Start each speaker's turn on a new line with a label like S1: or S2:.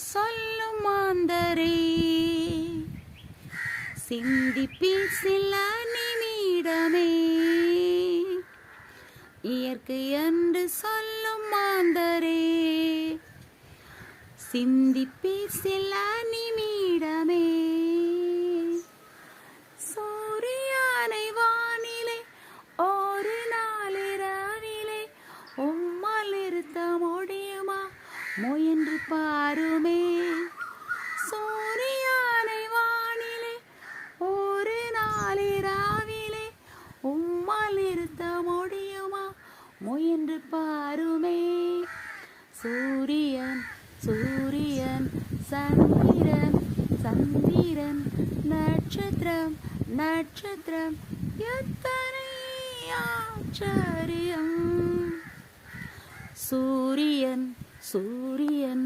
S1: சொல்லும் மாந்தரே, சிந்திப்பில் சில நிமிடமே இயற்கை என்று சொல்லும் மாந்தரே, சிந்திப்பில் சில நிமிடமே. சூரியனை வானிலே ஒரு நாளிரவிலே உம்மால் நிறுத்த முடியுமா? முயன்று பாருமே. சூரியனை வானிலே ஒரு நாளிரவிலே உம்மால் நிறுத்த முடியுமா? முயன்று பாருமே. சூரியன் சூரியன், சந்திரன் சந்திரன், நட்சத்திரம் நட்சத்திரம், எத்தனை ஆச்சரியம். சூரியன் சூரியன்